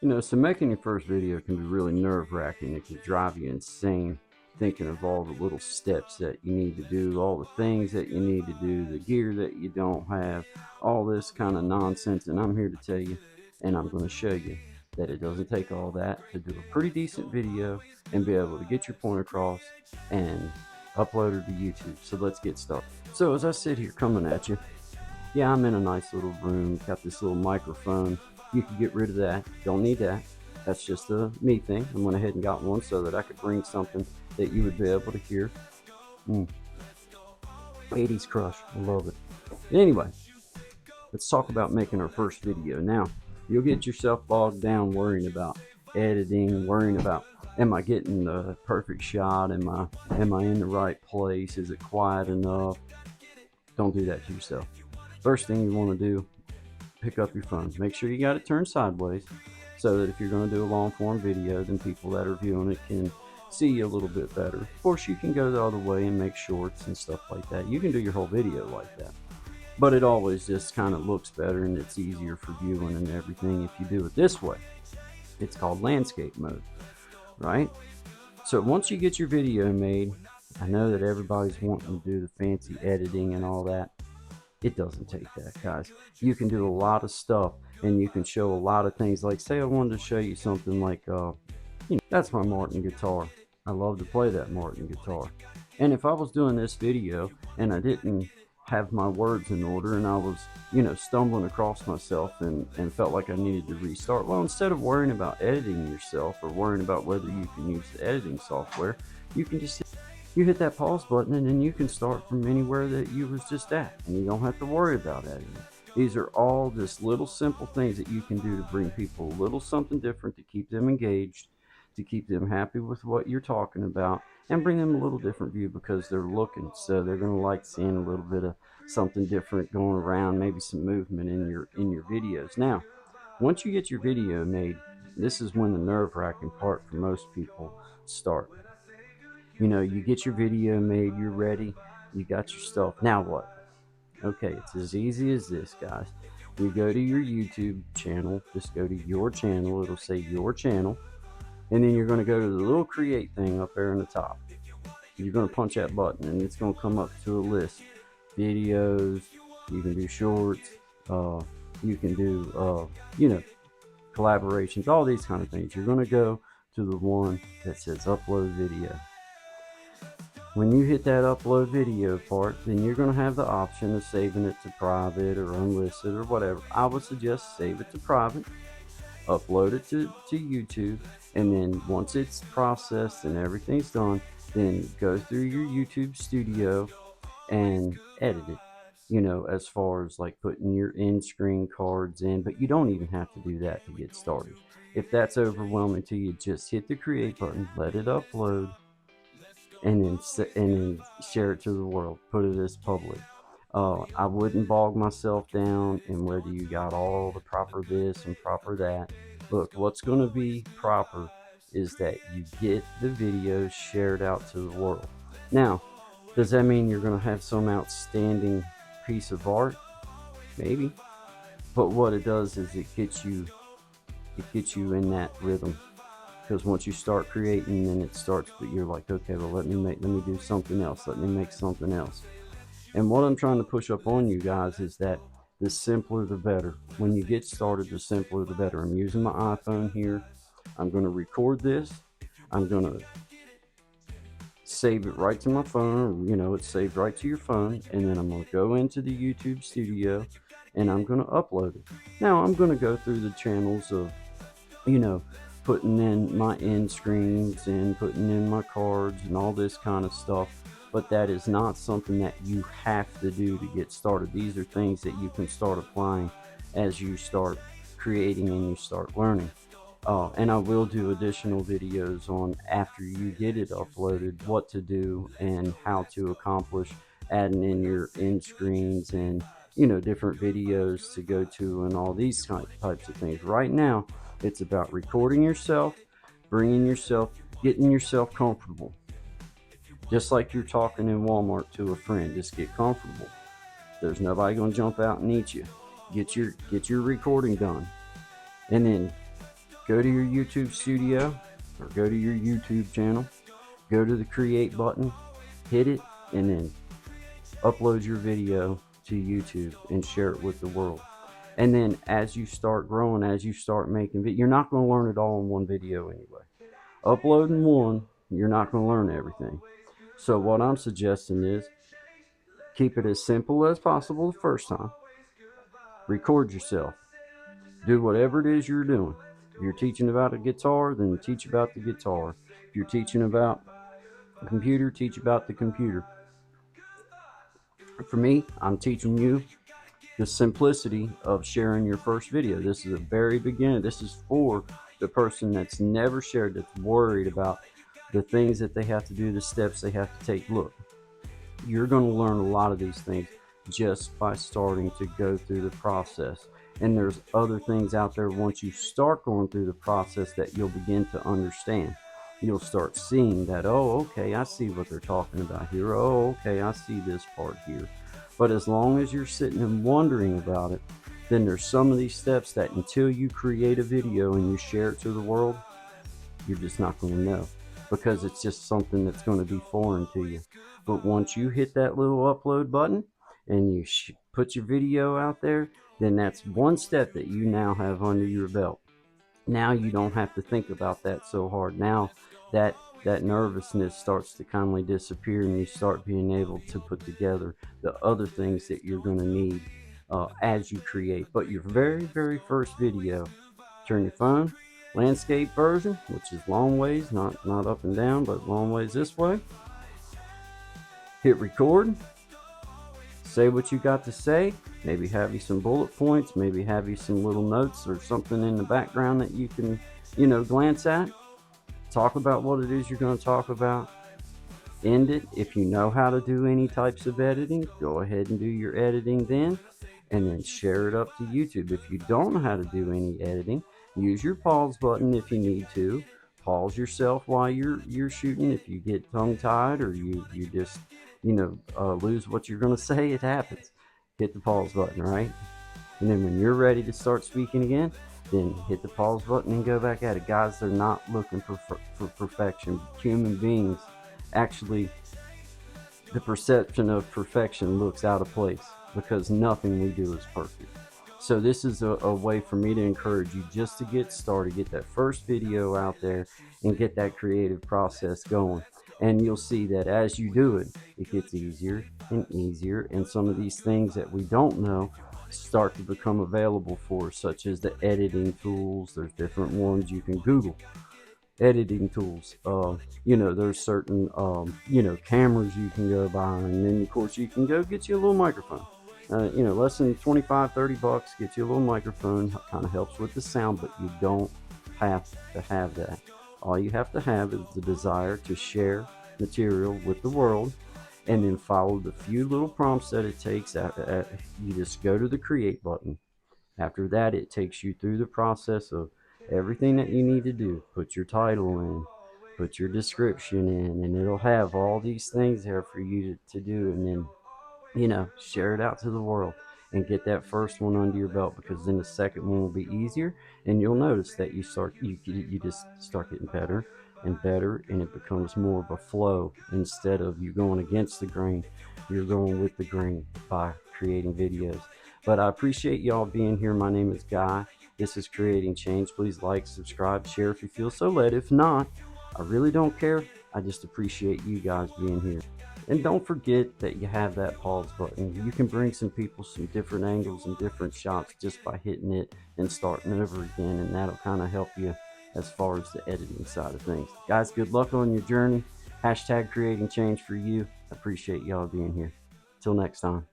So making your first video can be really nerve-wracking. It can drive you insane thinking of all the little steps that you need to do, all the things that you need to do, the gear that you don't have, all this kind of nonsense. And I'm here to tell you, and I'm going to show you that it doesn't take all that to do a pretty decent video and be able to get your point across and upload it to YouTube. So let's get started. So as I sit here coming at you, yeah, I'm in a nice little room, got this little microphone. You can get rid of that, don't need that. That's just a me thing. I went ahead and got one so that I could bring something that you would be able to hear. 80s crush, I love it. Anyway, let's talk about making our first video. Now, you'll get yourself bogged down worrying about editing, worrying about, am I getting the perfect shot? Am I in the right place? Is it quiet enough? Don't do that to yourself. First thing you want to do, pick up your phone. Make sure you got it turned sideways so that if you're going to do a long form video, then people that are viewing it can see you a little bit better. Of course, you can go the other way and make shorts and stuff like that. You can do your whole video like that, but it always just kind of looks better and it's easier for viewing and everything if you do it this way. It's called landscape mode, right? So once you get your video made, I know that everybody's wanting to do the fancy editing and all that. It doesn't take that, guys. You can do a lot of stuff and you can show a lot of things. Like, say I wanted to show you something like, that's my Martin guitar. I love to play that Martin guitar. And if I was doing this video and I didn't have my words in order and I was, stumbling across myself and felt like I needed to restart, well, instead of worrying about editing yourself or worrying about whether you can use the editing software, you can just hit that pause button and then you can start from anywhere that you was just at, and you don't have to worry about editing. These are all just little simple things that you can do to bring people a little something different, to keep them engaged, to keep them happy with what you're talking about, and bring them a little different view because they're looking, so they're going to like seeing a little bit of something different going around, maybe some movement in your videos. Now, once you get your video made, this is when the nerve-wracking part for most people start. You get your video made, you're ready, you got your stuff. Now what? Okay, it's as easy as this, guys. You go to your YouTube channel, just go to your channel, it'll say your channel, and then you're going to go to the little create thing up there in the top. You're going to punch that button and it's going to come up to a list. Videos, you can do shorts, you can do, collaborations, all these kind of things. You're going to go to the one that says upload video. When you hit that upload video part, then you're going to have the option of saving it to private or unlisted or whatever. I would suggest save it to private, upload it to YouTube, and then once it's processed and everything's done, then go through your YouTube studio and edit it. As far as like putting your end screen cards in, but you don't even have to do that to get started. If that's overwhelming to you, just hit the create button, let it upload, and then share it to the world. Put it as public. I wouldn't bog myself down in whether you got all the proper this and proper that. Look, what's going to be proper is that you get the videos shared out to the world. Now, does that mean you're going to have some outstanding piece of art? Maybe. But what it does is it gets you in that rhythm. Because once you start creating, then it starts, but you're like, okay, well, let me do something else. Let me make something else. And what I'm trying to push up on you guys is that the simpler the better. When you get started, the simpler the better. I'm using my iPhone here. I'm going to record this. I'm going to save it right to my phone. It's saved right to your phone. And then I'm going to go into the YouTube studio and I'm going to upload it. Now, I'm going to go through the channels of, putting in my end screens and putting in my cards and all this kind of stuff, but that is not something that you have to do to get started. These are things that you can start applying as you start creating and you start learning. And I will do additional videos on, after you get it uploaded, what to do and how to accomplish adding in your end screens and different videos to go to and all these types of things. Right now, it's about recording yourself, getting yourself comfortable. Just like you're talking in Walmart to a friend, just get comfortable. There's nobody going to jump out and eat you. Get your recording done. And then go to your YouTube studio or go to your YouTube channel, go to the create button, hit it, and then upload your video to YouTube and share it with the world. And then as you start growing, as you start making videos, you're not going to learn it all in one video anyway. Uploading one, you're not going to learn everything. So what I'm suggesting is keep it as simple as possible the first time. Record yourself. Do whatever it is you're doing. If you're teaching about a guitar, then teach about the guitar. If you're teaching about a computer, teach about the computer. For me, I'm teaching you the simplicity of sharing your first video. This is a very beginning. This is for the person that's never shared, that's worried about the things that they have to do, the steps they have to take. Look, you're going to learn a lot of these things just by starting to go through the process. And there's other things out there once you start going through the process that you'll begin to understand. You'll start seeing that, oh, okay, I see what they're talking about here. Oh, okay, I see this part here. But as long as you're sitting and wondering about it, then there's some of these steps that until you create a video and you share it to the world, you're just not going to know, because it's just something that's going to be foreign to you. But once you hit that little upload button and you put your video out there, then that's one step that you now have under your belt. Now you don't have to think about that so hard. Now that nervousness starts to kindly disappear, and you start being able to put together the other things that you're going to need as you create. But your very, very first video, turn your phone, landscape version, which is long ways, not up and down, but long ways this way. Hit record. Say what you got to say. Maybe have you some bullet points, maybe have you some little notes or something in the background that you can, glance at. Talk about what it is you're going to talk about. End it. If you know how to do any types of editing, go ahead and do your editing then, and then share it up to YouTube. If you don't know how to do any editing, use your pause button if you need to. Pause yourself while you're shooting. If you get tongue-tied or you just lose what you're going to say, it happens. Hit the pause button, right? And then when you're ready to start speaking again, then hit the pause button and go back at it. Guys, they're not looking for perfection. Human beings, actually, the perception of perfection looks out of place because nothing we do is perfect. So this is a way for me to encourage you just to get started, get that first video out there and get that creative process going. And you'll see that as you do it, it gets easier and easier. And some of these things that we don't know start to become available for us, such as the editing tools. There's different ones you can Google. Editing tools. There's certain, cameras you can go buy. And then, of course, you can go get you a little microphone. Less than $25-30, get you a little microphone. Kind of helps with the sound, but you don't have to have that. All you have to have is the desire to share material with the world, and then follow the few little prompts that it takes. You just go to the create button. After that, it takes you through the process of everything that you need to do. Put your title in, put your description in, and it'll have all these things there for you to do, and then share it out to the world and get that first one under your belt, because then the second one will be easier, and you'll notice that you just start getting better and better, and it becomes more of a flow. Instead of you going against the grain, you're going with the grain by creating videos. But I appreciate y'all being here. My name is Guy. This is Creating Change. Please like, subscribe, share if you feel so led. If not, I really don't care. I just appreciate you guys being here. And don't forget that you have that pause button. You can bring some people some different angles and different shots just by hitting it and starting over again, and that'll kind of help you as far as the editing side of things. Guys, good luck on your journey. # Creating Change for you. I appreciate y'all being here. Till next time.